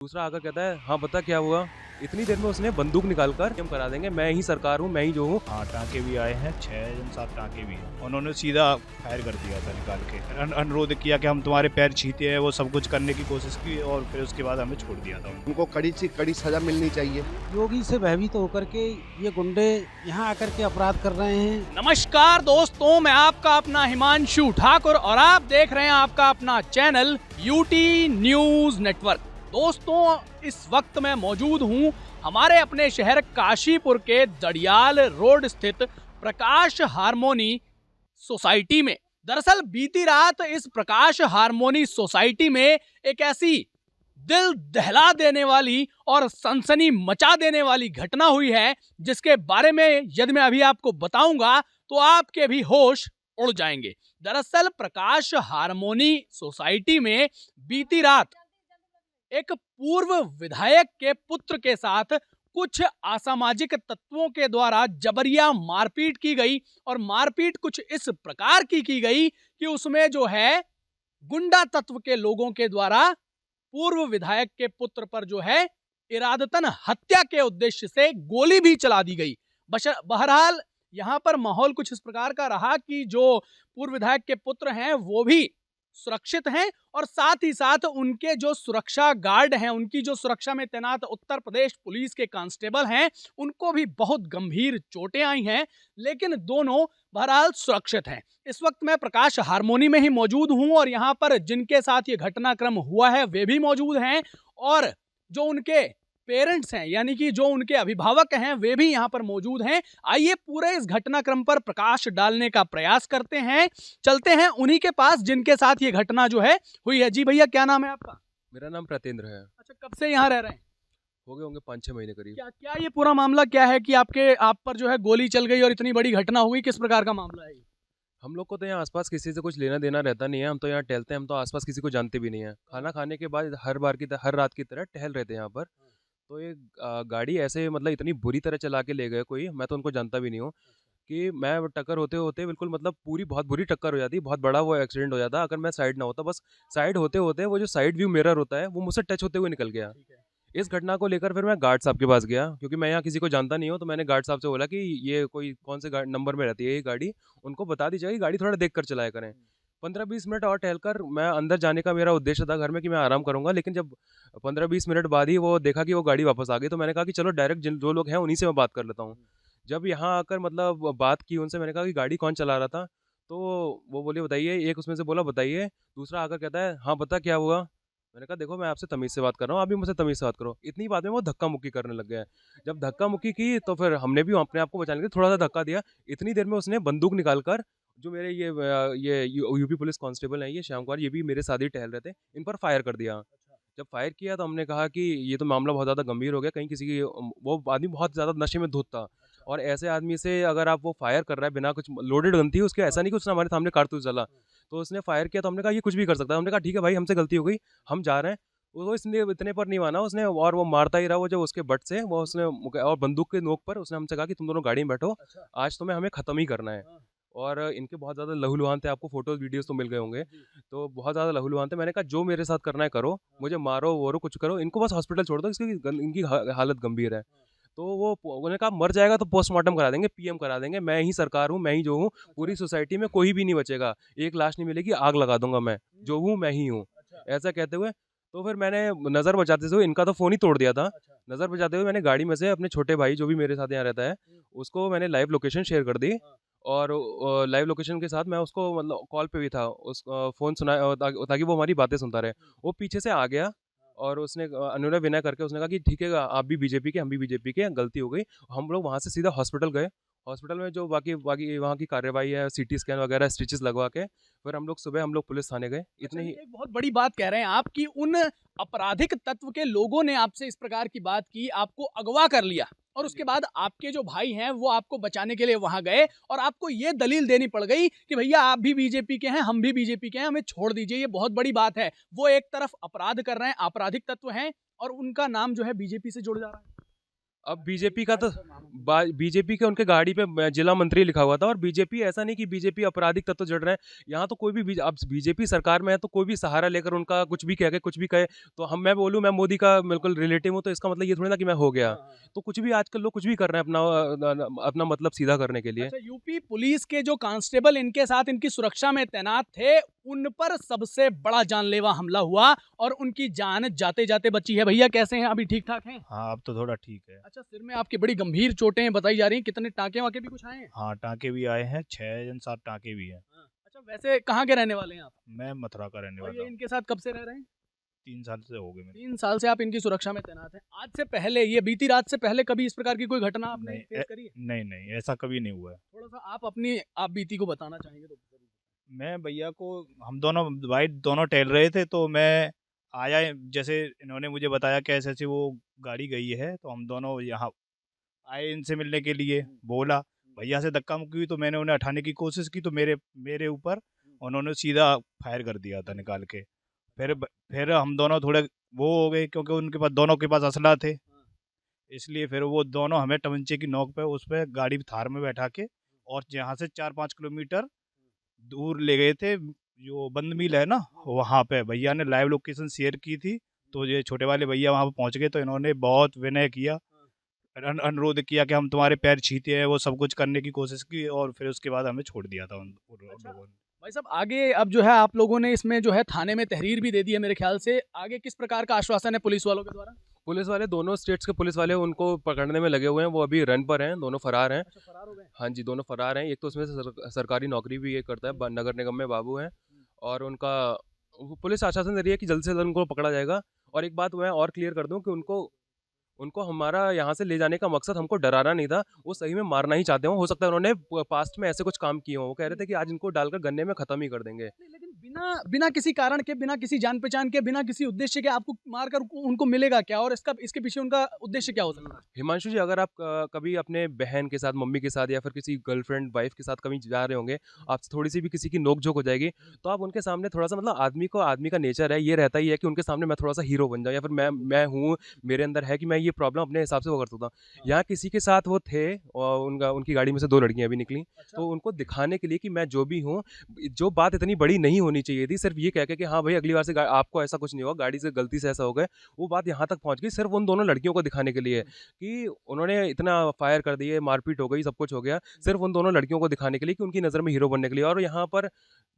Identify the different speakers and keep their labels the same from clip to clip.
Speaker 1: दूसरा आकर कहता है हाँ बता क्या हुआ। इतनी देर में उसने बंदूक निकालकर हम करा देंगे, मैं ही सरकार हूँ, मैं ही जो हूँ।
Speaker 2: हाँ, टाँके भी आए हैं, 6 जन 7 टाँके भी हैं। उन्होंने सीधा फायर कर दिया था निकाल के। अनुरोध किया कि हम तुम्हारे पैर छीते हैं, वो सब कुछ करने की कोशिश की और फिर उसके बाद हमें छोड़ दिया था।
Speaker 3: उनको कड़ी से कड़ी सजा मिलनी चाहिए।
Speaker 4: योगी से भयभीत होकर के ये गुंडे यहाँ आकर के अपराध कर रहे हैं।
Speaker 5: नमस्कार दोस्तों, मैं आपका अपना हिमांशु ठाकुर और आप देख रहे हैं आपका अपना चैनल यूटी न्यूज नेटवर्क। दोस्तों, इस वक्त मैं मौजूद हूँ हमारे अपने शहर काशीपुर के दड़ियाल रोड स्थित प्रकाश हारमोनी सोसाइटी में। दरअसल बीती रात इस प्रकाश हारमोनी सोसाइटी में एक ऐसी दिल दहला देने वाली और सनसनी मचा देने वाली घटना हुई है जिसके बारे में यदि मैं अभी आपको बताऊंगा तो आपके भी होश उड़ जाएंगे। दरअसल प्रकाश हारमोनी सोसाइटी में बीती रात एक पूर्व विधायक के पुत्र के साथ कुछ असामाजिक तत्वों के द्वारा जबरिया मारपीट की गई और मारपीट कुछ इस प्रकार की गई कि उसमें जो है गुंडा तत्व के लोगों के द्वारा पूर्व विधायक के पुत्र पर जो है इरादतन हत्या के उद्देश्य से गोली भी चला दी गई। बहरहाल यहां पर माहौल कुछ इस प्रकार का रहा कि जो पूर्व विधायक के पुत्र हैं वो भी सुरक्षित हैं और साथ ही साथ उनके जो सुरक्षा गार्ड हैं, उनकी जो सुरक्षा में तैनात उत्तर प्रदेश पुलिस के कांस्टेबल हैं, उनको भी बहुत गंभीर चोटें आई हैं, लेकिन दोनों बहरहाल सुरक्षित हैं। इस वक्त मैं प्रकाश हारमोनी में ही मौजूद हूं और यहां पर जिनके साथ ये घटनाक्रम हुआ है वे भी मौजूद हैं और जो उनके पेरेंट्स हैं यानी कि जो उनके अभिभावक हैं वे भी यहाँ पर मौजूद हैं। आइए पूरे इस घटनाक्रम पर प्रकाश डालने का प्रयास करते हैं, चलते हैं उन्हीं के पास जिनके साथ ये घटना जो है हुई है। जी भैया, क्या नाम है आपका?
Speaker 1: मेरा नाम प्रतेंद्र है।
Speaker 5: अच्छा, कब से यहाँ रह रहे हैं?
Speaker 1: हो गए होंगे 5-6 महीने करीब।
Speaker 5: क्या ये पूरा मामला क्या है कि आप पर जो है गोली चल गई और इतनी बड़ी घटना हुई, किस प्रकार का मामला है?
Speaker 1: हम लोग को तो यहाँ आसपास किसी से कुछ लेना देना रहता नहीं है, हम तो यहाँ टहलते हैं, हम तो आसपास किसी को जानते भी नहीं है। खाना खाने के बाद हर रात की तरह टहल रहे थे यहाँ पर, तो एक गाड़ी ऐसे मतलब इतनी बुरी तरह चला के ले गए, कोई मैं तो उनको जानता भी नहीं हूँ, कि मैं टक्कर होते होते बिल्कुल मतलब पूरी बहुत बुरी टक्कर हो जाती, बहुत बड़ा वो एक्सीडेंट हो जाता अगर मैं साइड ना होता। बस साइड होते होते वो जो साइड व्यू मिरर होता है वो मुझसे टच होते हुए निकल गया। इस घटना को लेकर फिर मैं गार्ड साहब के पास गया, क्योंकि मैं यहाँ किसी को जानता नहीं हूँ, तो मैंने गार्ड साहब से बोला कि ये कोई कौन से नंबर में रहती है ये गाड़ी, उनको बता दीजिएगा कि गाड़ी थोड़ा देख कर चलाया करें। 15-20 मिनट और टहलकर मैं अंदर जाने का मेरा उद्देश्य था घर में कि मैं आराम करूंगा, लेकिन जब 15-20 मिनट बाद ही वो देखा कि वो गाड़ी वापस आ गई, तो मैंने कहा कि चलो डायरेक्ट जो लोग हैं उन्हीं से मैं बात कर लेता हूँ। जब यहाँ आकर मतलब बात की उनसे, मैंने कहा कि गाड़ी कौन चला रहा था, तो वो बोले बताइए। एक उसमें से बोला बताइए, दूसरा आकर कहता है हाँ बता क्या हुआ। मैंने कहा देखो मैं आपसे तमीज़ से बात कर रहा हूँ, आप भी मुझसे तमीज़ से बात करो। इतनी बात में वो धक्का मुक्की करने लग गया। जब धक्का मुक्की की तो फिर हमने भी अपने आप को बचाने के लिए थोड़ा सा धक्का दिया। इतनी देर में उसने बंदूक निकालकर, जो मेरे ये यूपी पुलिस कांस्टेबल हैं, ये श्याम कुमार, ये भी मेरे साथ ही टहल रहे थे, इन पर फायर कर दिया। जब फायर किया तो हमने कहा कि ये तो मामला बहुत ज़्यादा गंभीर हो गया, कहीं किसी की वो आदमी बहुत ज़्यादा नशे में धुत था, और ऐसे आदमी से अगर आप वो फायर कर रहा है बिना कुछ, लोडेड गन थी उसके, ऐसा नहीं कि उसने हमारे सामने कारतूस चला, तो उसने फायर किया। तो हमने कहा ये कुछ भी कर सकता है। हमने कहा ठीक है भाई, हमसे गलती हो गई, हम जा रहे हैं। वो इसने इतने पर नहीं माना उसने, और वो मारता ही रहा। वो जो उसके बट से वो उसने और बंदूक के नोक पर उसने हमसे कहा कि तुम दोनों गाड़ी में बैठो, आज तुम्हें हमें ख़त्म ही करना है। और इनके बहुत ज़्यादा लहूलुहान थे, आपको फोटोज वीडियोस तो मिल गए होंगे, तो बहुत ज़्यादा लहूलुहान थे। मैंने कहा जो मेरे साथ करना है करो, मुझे मारो वोरो कुछ करो, इनको बस हॉस्पिटल छोड़ दो, इनकी हालत गंभीर है। तो वो उन्होंने कहा मर जाएगा तो पोस्टमार्टम करा देंगे, पीएम करा देंगे, मैं ही सरकार हूँ, मैं ही जो हूँ, पूरी सोसाइटी में कोई भी नहीं बचेगा, एक लाश नहीं मिलेगी, आग लगा दूंगा, मैं जो हूँ मैं ही हूँ, ऐसा कहते हुए। तो फिर मैंने नज़र बचाते हुए इनका तो फ़ोन ही तोड़ दिया था। नज़र बचाते हुए मैंने गाड़ी में से अपने छोटे भाई जो भी मेरे साथ यहाँ रहता है, उसको मैंने लाइव लोकेशन शेयर कर दी, और लाइव लोकेशन के साथ मैं उसको मतलब कॉल पे भी था, उस फ़ोन सुना ताकि वो हमारी बातें सुनता रहे। वो पीछे से आ गया और उसने अनुनय विनय करके उसने कहा कि ठीक है आप भी बीजेपी के, हम भी बीजेपी के, गलती हो गई। हम लोग वहाँ से सीधा हॉस्पिटल गए। हॉस्पिटल में जो बाकी बाकी वहाँ की कार्यवाही है, सीटी स्कैन वगैरह, स्टिचेस लगवा के फिर हम लोग पुलिस थाने गए। इतने ही।
Speaker 5: एक बहुत बड़ी बात कह रहे हैं आप कि उन आपराधिक तत्व के लोगों ने आपसे इस प्रकार की बात की, आपको अगवा कर लिया और उसके बाद आपके जो भाई हैं वो आपको बचाने के लिए वहां गए और आपको ये दलील देनी पड़ गई कि भैया आप भी बीजेपी के हैं, हम भी बीजेपी के हैं, हमें छोड़ दीजिए। ये बहुत बड़ी बात है। वो एक तरफ अपराध कर रहे हैं, आपराधिक तत्व हैं, और उनका नाम जो है बीजेपी से जुड़ जा रहा है।
Speaker 1: अब बीजेपी का तो बीजेपी के उनके गाड़ी पे जिला मंत्री लिखा हुआ था, और बीजेपी ऐसा नहीं कि बीजेपी आपराधिक तत्व जड़ रहे हैं। यहाँ तो कोई भी अब बीजेपी सरकार में है तो कोई भी सहारा लेकर उनका कुछ भी कह के कुछ भी कहे तो मैं बोलूँ मैं मोदी का बिल्कुल रिलेटिव हूँ, तो इसका मतलब ये थोड़ी ना कि मैं हो गया। तो कुछ भी आजकल लोग कुछ भी कर रहे हैं अपना मतलब सीधा करने के लिए।
Speaker 5: अच्छा, यूपी पुलिस के जो कांस्टेबल इनके साथ इनकी सुरक्षा में तैनात थे, उन पर सबसे बड़ा जानलेवा हमला हुआ और उनकी जान जाते जाते बची है। भैया कैसे हैं, अभी ठीक ठाक हैं?
Speaker 2: हाँ, अब तो थोड़ा ठीक है।
Speaker 5: अच्छा, सिर में आपकी बड़ी गंभीर चोटें बताई जा रही हैं, कितने टाँके वाके भी कुछ आए हैं?
Speaker 2: हाँ, टाँके भी आए हैं, 6 जन 7 टाँके भी हैं।
Speaker 5: अच्छा, वैसे कहाँ के रहने वाले हैं आप?
Speaker 2: मैं मथुरा का रहने
Speaker 5: और
Speaker 2: वाला
Speaker 5: ये
Speaker 2: हूँ।
Speaker 5: इनके साथ कब से रह रहे हैं?
Speaker 2: 3 साल से हो गए मेरे।
Speaker 5: 3 साल से आप इनकी सुरक्षा में तैनात हैं। आज से पहले, ये बीती रात से पहले कभी इस प्रकार की कोई घटना आपने
Speaker 2: नहीं,
Speaker 5: फेस करी है?
Speaker 2: नहीं, ऐसा कभी नहीं हुआ है।
Speaker 5: थोड़ा-सा आप बीती को बताना चाहेंगे तो ज़रूर।
Speaker 2: मैं भैया को, हम दोनों भाई दोनों टहल रहे थे, तो मैं आया, जैसे इन्होंने मुझे बताया कि ऐसे-ऐसे वो गाड़ी गई है, तो हम दोनों यहाँ आए इनसे मिलने के लिए। बोला, भैया से धक्का-मुक्की हुई, तो मैंने उन्हें हटाने की कोशिश की, तो मेरे ऊपर उन्होंने सीधा फायर कर दिया था निकाल के। फिर हम दोनों थोड़े वो हो गए, क्योंकि उनके पास, दोनों के पास असला थे, इसलिए फिर वो दोनों हमें तमंचे की नोक पे उस पे गाड़ी थार में बैठा के और यहाँ से 4-5 किलोमीटर दूर ले गए थे। जो बंद मिल है ना, वहाँ पे भैया ने लाइव लोकेशन शेयर की थी, तो ये छोटे वाले भैया वहाँ पे पहुँच गए, तो इन्होंने बहुत विनय किया, अनुरोध किया कि हम तुम्हारे पैर छूते हैं, वो सब कुछ करने की कोशिश की, और फिर उसके बाद हमें छोड़ दिया था उन लोगों ने।
Speaker 5: भाई साहब, आगे अब जो है आप लोगों ने इसमें जो है थाने में तहरीर भी दे दी है मेरे ख्याल से। आगे किस प्रकार का आश्वासन है पुलिस वालों के द्वारा?
Speaker 1: पुलिस वाले, दोनों स्टेट्स के पुलिस वाले उनको पकड़ने में लगे हुए हैं, वो अभी रन पर हैं, दोनों फरार हैं।
Speaker 5: अच्छा, फरार हो गए?
Speaker 1: हाँ जी, दोनों फरार हैं। एक तो उसमें से सरकारी नौकरी भी ये करता है, नगर निगम में बाबू हैं, और उनका पुलिस आश्वासन दे रही है कि जल्द से जल्द उनको पकड़ा जाएगा। और एक बात मैं और क्लियर कर दूं कि उनको उनको हमारा यहाँ से ले जाने का मकसद हमको डराना नहीं था, वो सही में मारना ही चाहते हो सकता है उन्होंने पास्ट में ऐसे कुछ काम किए हों। वो कह रहे थे कि आज इनको डालकर गन्ने में ख़त्म ही कर देंगे।
Speaker 5: लेकिन बिना किसी कारण के, बिना किसी जान पहचान के, बिना किसी उद्देश्य के आपको मारकर उनको मिलेगा क्या, और इसके पीछे उनका उद्देश्य क्या हो सकता है?
Speaker 1: हिमांशु जी, अगर आप कभी अपने बहन के साथ, मम्मी के साथ, या फिर किसी गर्लफ्रेंड वाइफ के साथ कभी जा रहे होंगे, आपसे थोड़ी सी भी किसी की नोक-झोंक हो जाएगी, तो आप उनके सामने थोड़ा सा, मतलब आदमी का नेचर है, ये रहता ही है कि उनके सामने मैं थोड़ा सा हीरो बन जाऊँ, या फिर मैं हूँ, मेरे अंदर है कि मैं ये प्रॉब्लम अपने हिसाब से वो कर सकता हूँ। यहाँ किसी के साथ वो थे, और उनकी गाड़ी में से 2 लड़कियाँ भी निकली, तो उनको दिखाने के लिए कि मैं जो भी हूँ, जो बात इतनी बड़ी नहीं होनी चाहिए थी, सिर्फ ये कह के कि हाँ भाई अगली बार से आपको ऐसा कुछ नहीं होगा, गाड़ी से गलती से ऐसा हो गया, वो बात यहाँ तक पहुँच गई सिर्फ उन दोनों लड़कियों को दिखाने के लिए कि उन्होंने इतना फायर कर दिए, मारपीट हो गई, सब कुछ हो गया, सिर्फ उन दोनों लड़कियों को दिखाने के लिए कि उनकी नज़र में हीरो बनने के लिए। और यहाँ पर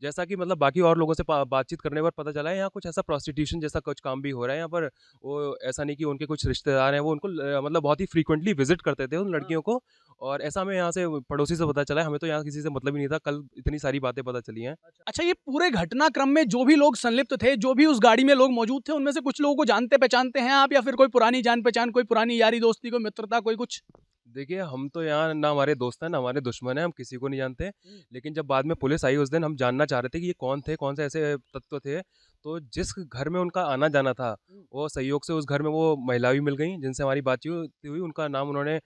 Speaker 1: जैसा कि मतलब बाकी और लोगों से बातचीत करने पर पता चला है, यहाँ कुछ ऐसा प्रोस्टिट्यूशन जैसा कुछ काम भी हो रहा है यहाँ पर। वो ऐसा नहीं कि उनके कुछ रिश्तेदार हैं, वो उनको मतलब बहुत ही फ्रीक्वेंटली विजिट करते थे उन लड़कियों को, और ऐसा हमें यहाँ से पड़ोसी से पता चला है, हमें तो यहाँ किसी से मतलब ही नहीं था, कल इतनी सारी बातें पता चली हैं।
Speaker 5: अच्छा, ये पूरे घटनाक्रम में जो भी लोग संलिप्त थे, जो भी उस गाड़ी में लोग मौजूद थे, उनमें से कुछ लोगों को जानते पहचानते हैं आप, या फिर कोई पुरानी जान पहचान, कोई पुरानी यारी दोस्ती, कोई मित्रता, कोई कुछ?
Speaker 1: देखिए, हम तो यहाँ ना हमारे दोस्त हैं ना हमारे दुश्मन हैं, हम किसी को नहीं जानते। लेकिन जब बाद में पुलिस आई उस दिन, हम जानना चाह रहे थे कि ये कौन थे, कौन से ऐसे तत्व थे। तो जिस घर में उनका आना जाना था, वो संयोग से उस घर में वो महिला भी मिल गई जिनसे हमारी बातचीत हुई। उनका नाम उन्होंने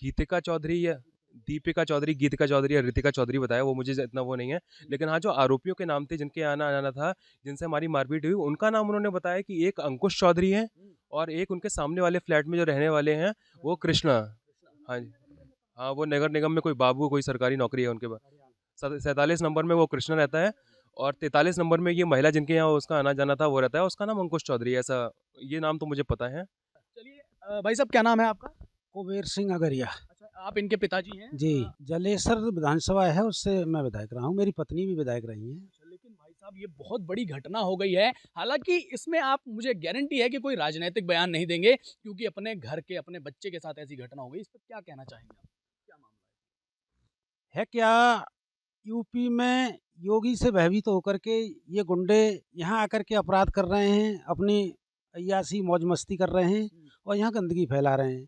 Speaker 1: गीतिका चौधरी या दीपिका चौधरी, गीतिका चौधरी या ऋतिका चौधरी बताया, वो मुझे इतना वो नहीं है। लेकिन हाँ, जो आरोपियों के नाम थे, जिनके आना जाना था, जिनसे हमारी मारपीट हुई, उनका नाम उन्होंने बताया कि एक अंकुश चौधरी है, और एक उनके सामने वाले फ्लैट में जो रहने वाले हैं वो कृष्णा। हाँ जी, हाँ, वो नगर निगम में कोई बाबू, कोई सरकारी नौकरी है उनके पास। 47 नंबर में वो कृष्णा रहता है, और 43 नंबर में ये महिला जिनके यहाँ उसका आना जाना था वो रहता है, उसका नाम अंकुश चौधरी है। ऐसा ये नाम तो मुझे पता है।
Speaker 5: चलिए, भाई साहब क्या नाम है आपका?
Speaker 4: कुबेर सिंह अगरिया।
Speaker 5: अच्छा, आप इनके पिताजी हैं?
Speaker 4: जी, जलेसर विधानसभा है, उससे मैं विधायक रहा हूँ, मेरी पत्नी भी विधायक रही है।
Speaker 5: लेकिन भाई साहब, ये बहुत बड़ी घटना हो गई है। हालांकि इसमें आप, मुझे गारंटी है कि कोई राजनीतिक बयान नहीं देंगे, क्योंकि अपने घर के, अपने बच्चे के साथ ऐसी घटना हो गई। इस पर क्या कहना चाहेंगे आप? क्या मामला
Speaker 4: है क्या, यूपी में योगी से भयभीत होकर के ये गुंडे यहाँ आकर के अपराध कर रहे हैं, अपनी अय्याशी मौज मस्ती कर रहे हैं, और यहाँ गंदगी फैला रहे हैं।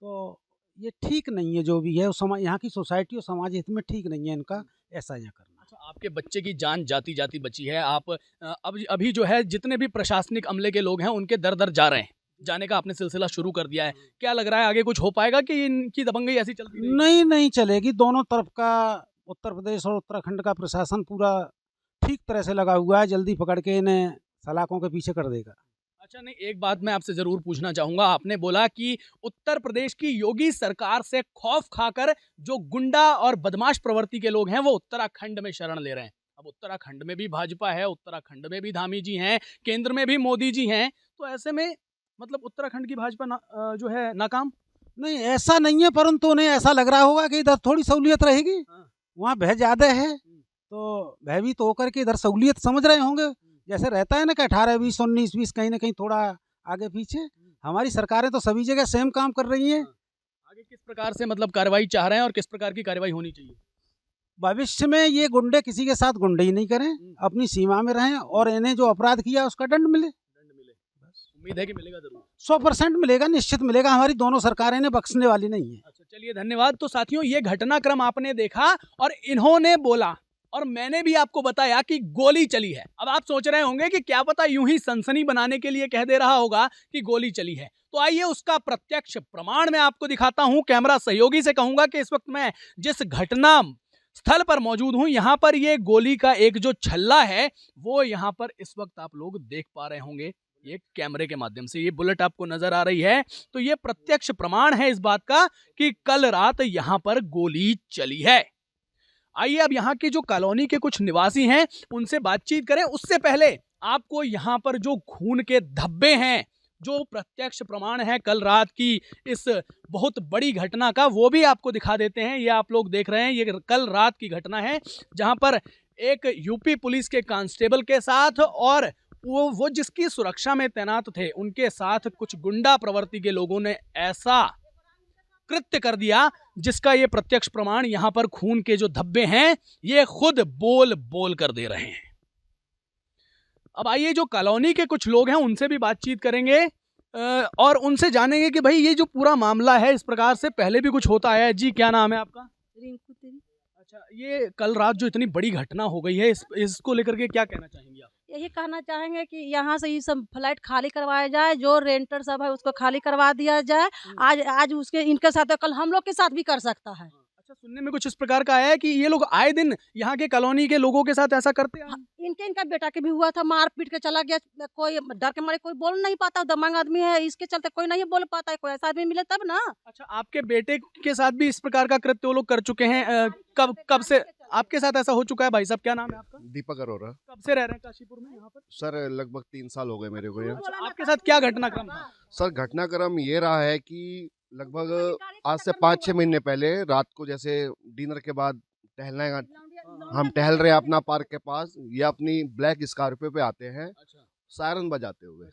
Speaker 4: तो ये ठीक नहीं है, जो भी है समाज, यहाँ की सोसाइटी और समाज हित में ठीक नहीं है इनका ऐसा यहाँ करना।
Speaker 5: अच्छा, आपके बच्चे की जान जाती जाती बची है। आप अब अभी जो है, जितने भी प्रशासनिक अमले के लोग हैं, उनके दर दर जा रहे हैं, जाने का आपने सिलसिला शुरू कर दिया है। क्या लग रहा है, आगे कुछ हो पाएगा कि इनकी दबंगई ऐसी चलती रहेगी?
Speaker 4: नहीं चलेगी। दोनों तरफ का, उत्तर प्रदेश और उत्तराखंड का प्रशासन पूरा ठीक तरह से लगा हुआ है, जल्दी पकड़ के इन्हें सलाखों के पीछे कर देगा।
Speaker 5: अच्छा, नहीं, एक बात मैं आपसे जरूर पूछना चाहूंगा। आपने बोला कि उत्तर प्रदेश की योगी सरकार से खौफ खाकर जो गुंडा और बदमाश प्रवृत्ति के लोग हैं वो उत्तराखंड में शरण ले रहे हैं। अब उत्तराखंड में भी भाजपा है, उत्तराखंड में भी धामी जी हैं, केंद्र में भी मोदी जी हैं, तो ऐसे में मतलब उत्तराखंड की भाजपा जो है नाकाम?
Speaker 4: नहीं, ऐसा नहीं है, परंतु उन्हें ऐसा लग रहा होगा कि इधर थोड़ी सहूलियत रहेगी।
Speaker 5: हाँ।
Speaker 4: वहाँ भय ज़्यादा है, तो भयभीत होकर के इधर सहूलियत समझ रहे होंगे। जैसे रहता है ना कि 18, 20, 19, 20 कहीं ना कहीं थोड़ा आगे पीछे। हमारी सरकारें तो सभी जगह सेम काम कर रही हैं।
Speaker 5: आगे किस प्रकार से मतलब कार्रवाई चाह रहे हैं और किस प्रकार की कार्रवाई होनी चाहिए?
Speaker 4: भविष्य में ये गुंडे किसी के साथ गुंडई नहीं करें, अपनी सीमा में रहें और इन्हें जो अपराध किया उसका दंड मिले।
Speaker 5: उम्मीद है कि मिलेगा जरूर।
Speaker 4: 100% मिलेगा, निश्चित मिलेगा। हमारी दोनों सरकारें इन्हें बख्शने वाली नहीं है।
Speaker 5: अच्छा, चलिए, धन्यवाद। तो साथियों, ये घटनाक्रम आपने देखा और इन्होंने बोला और मैंने भी आपको बताया कि गोली चली है। अब आप सोच रहे होंगे कि क्या पता यूं ही सनसनी बनाने के लिए कह दे रहा होगा कि गोली चली है। तो आइए उसका प्रत्यक्ष प्रमाण मैं आपको दिखाता हूं। कैमरा सहयोगी से कहूंगा कि इस वक्त मैं जिस घटना स्थल पर मौजूद हूं, यहां पर ये गोली का एक जो छल्ला है वो यहां पर इस वक्त आप लोग देख पा रहे होंगे। ये कैमरे के माध्यम से ये बुलेट आपको नजर आ रही है, तो ये प्रत्यक्ष प्रमाण है इस बात का कि कल रात यहां पर गोली चली है। आइए अब यहाँ की जो कॉलोनी के कुछ निवासी हैं उनसे बातचीत करें। उससे पहले आपको यहाँ पर जो खून के धब्बे हैं, जो प्रत्यक्ष प्रमाण है कल रात की इस बहुत बड़ी घटना का, वो भी आपको दिखा देते हैं। ये आप लोग देख रहे हैं, ये कल रात की घटना है जहाँ पर एक यूपी पुलिस के कांस्टेबल के साथ और वो जिसकी सुरक्षा में तैनात थे उनके साथ कुछ गुंडा प्रवृत्ति के लोगों ने ऐसा कृत्य कर दिया जिसका ये प्रत्यक्ष प्रमाण यहां पर खून के जो धब्बे हैं ये खुद बोल बोल कर दे रहे हैं। अब आइए जो कॉलोनी के कुछ लोग हैं उनसे भी बातचीत करेंगे और उनसे जानेंगे कि भाई ये जो पूरा मामला है इस प्रकार से पहले भी कुछ होता है। जी, क्या नाम है आपका?
Speaker 6: रिंकू तेरी।
Speaker 5: अच्छा, ये कल रात जो इतनी बड़ी घटना हो गई है इसको लेकर के क्या कहना चाहेंगे आप?
Speaker 6: यही कहना चाहेंगे कि यहाँ से ये सब फ्लैट खाली करवाया जाए, जो रेंटर सब है उसको खाली करवा दिया जाए। आज उसके इनके साथ है, कल हम लोग के साथ भी कर सकता है।
Speaker 5: अच्छा, सुनने में कुछ इस प्रकार का आया है कि ये लोग आए दिन यहाँ के कॉलोनी के लोगों के साथ ऐसा करते हैं।
Speaker 6: इनका बेटा के भी हुआ था, मार पीट के चला गया। कोई डर के मारे कोई बोल नहीं पाता, दमांग आदमी है, इसके चलते कोई नहीं बोल पाता है। कोई ऐसा आदमी मिले तब ना।
Speaker 5: अच्छा, आपके बेटे के साथ भी इस प्रकार का कृत्य वो लोग कर चुके हैं? कब से आपके साथ ऐसा हो चुका है? भाई साहब, क्या नाम है आपका?
Speaker 3: दीपक अरोरा।
Speaker 5: कब से रह रहे हैं काशीपुर में यहाँ पर?
Speaker 3: सर लगभग 3 साल हो गए मेरे को यहाँ।
Speaker 5: अच्छा, आपके साथ क्या घटनाक्रम था?
Speaker 3: सर घटनाक्रम ये रहा है कि लगभग आज से 5-6 महीने पहले रात को जैसे डिनर के बाद टहलना, हम टहल रहे हैं अपना पार्क के पास, ये अपनी ब्लैक स्कॉर्पियो पे आते हैं सायरन बजाते हुए।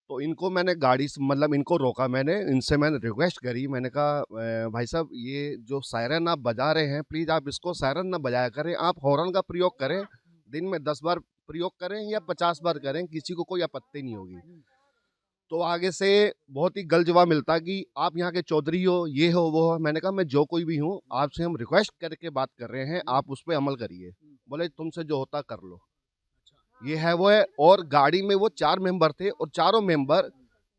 Speaker 3: तो इनको मैंने गाड़ी से मतलब इनको रोका, इनसे मैंने रिक्वेस्ट करी, मैंने कहा भाई साहब ये जो सायरन आप बजा रहे हैं प्लीज़ आप इसको सायरन ना बजाया करें, आप हॉर्न का प्रयोग करें, दिन में 10 बार प्रयोग करें या 50 बार करें, किसी को कोई आपत्ति नहीं होगी। तो आगे से बहुत ही गल जवाब मिलता कि आप यहाँ के चौधरी हो, ये हो वो हो। मैंने कहा मैं जो कोई भी हूँ, आपसे हम रिक्वेस्ट करके बात कर रहे हैं, आप उस पर अमल करिए। बोले तुमसे जो होता कर लो, ये है वो है। और गाड़ी में वो 4 मेंबर थे और चारों मेंबर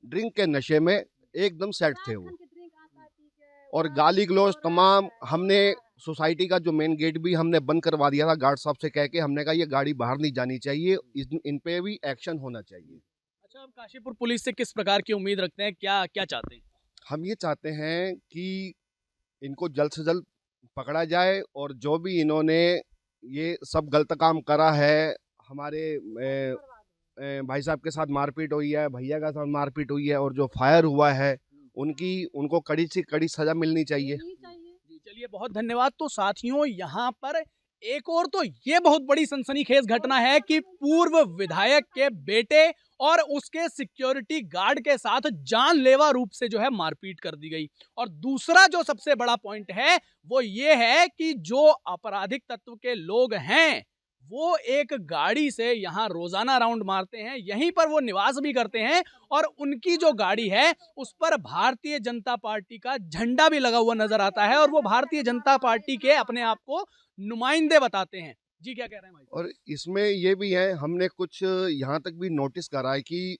Speaker 3: ड्रिंक के नशे में एकदम सेट थे वो, और गाली गलौज तमाम। हमने सोसाइटी का जो मेन गेट भी हमने बंद करवा दिया था गार्ड साहब से कह के, हमने कहा ये गाड़ी बाहर नहीं जानी चाहिए, इन पे भी एक्शन होना चाहिए।
Speaker 5: अच्छा, आप काशीपुर पुलिस से किस प्रकार की उम्मीद रखते हैं, क्या चाहते हैं?
Speaker 3: हम ये चाहते हैं कि इनको जल्द से जल्द पकड़ा जाए और जो भी इन्होंने ये सब गलत काम करा है, हमारे भाई साहब के साथ मारपीट हुई है, भैया के साथ मारपीट हुई है और जो फायर हुआ है उनको कड़ी से कड़ी सजा मिलनी चाहिए।
Speaker 5: जी, चलिए, बहुत धन्यवाद। तो साथियों, यहाँ पर एक और तो ये बहुत बड़ी सनसनीखेज घटना है कि पूर्व विधायक के बेटे और उसके सिक्योरिटी गार्ड के साथ जानलेवा रूप से जो है मारपीट कर दी गई। और दूसरा जो सबसे बड़ा पॉइंट है वो ये है कि जो आपराधिक तत्व के लोग हैं वो एक गाड़ी से यहाँ रोजाना राउंड मारते हैं, यहीं पर वो निवास भी करते हैं और उनकी जो गाड़ी है उस पर भारतीय जनता पार्टी का झंडा भी लगा हुआ नजर आता है और वो भारतीय जनता पार्टी के अपने आप को नुमाइंदे बताते हैं। जी, क्या कह रहे हैं भाई?
Speaker 3: और इसमें ये भी है, हमने कुछ यहाँ तक भी नोटिस करा है कि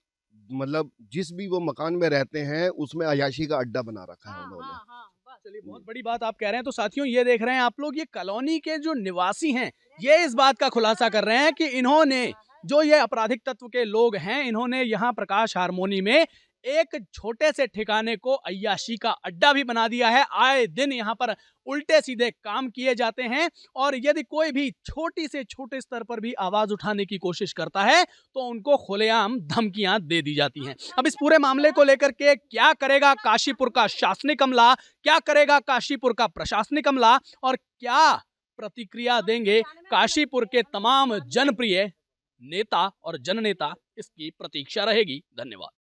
Speaker 3: मतलब जिस भी वो मकान में रहते हैं उसमें अयाशी का अड्डा बना रखा है उन्होंने।
Speaker 5: चलिए, बहुत बड़ी बात आप कह रहे हैं। तो साथियों, ये देख रहे हैं आप लोग, ये कॉलोनी के जो निवासी हैं ये इस बात का खुलासा कर रहे हैं कि इन्होंने जो ये आपराधिक तत्व के लोग हैं, इन्होंने यहाँ प्रकाश हारमोनी में एक छोटे से ठिकाने को अय्याशी का अड्डा भी बना दिया है। आए दिन यहाँ पर उल्टे सीधे काम किए जाते हैं और यदि कोई भी छोटी से छोटे स्तर पर भी आवाज उठाने की कोशिश करता है तो उनको खुलेआम धमकियां दे दी जाती हैं। अब इस पूरे मामले को लेकर के क्या करेगा काशीपुर का शासनिक अमला, क्या करेगा काशीपुर का प्रशासनिक अमला और क्या प्रतिक्रिया देंगे काशीपुर के तमाम जनप्रिय नेता और जननेता, इसकी प्रतीक्षा रहेगी। धन्यवाद।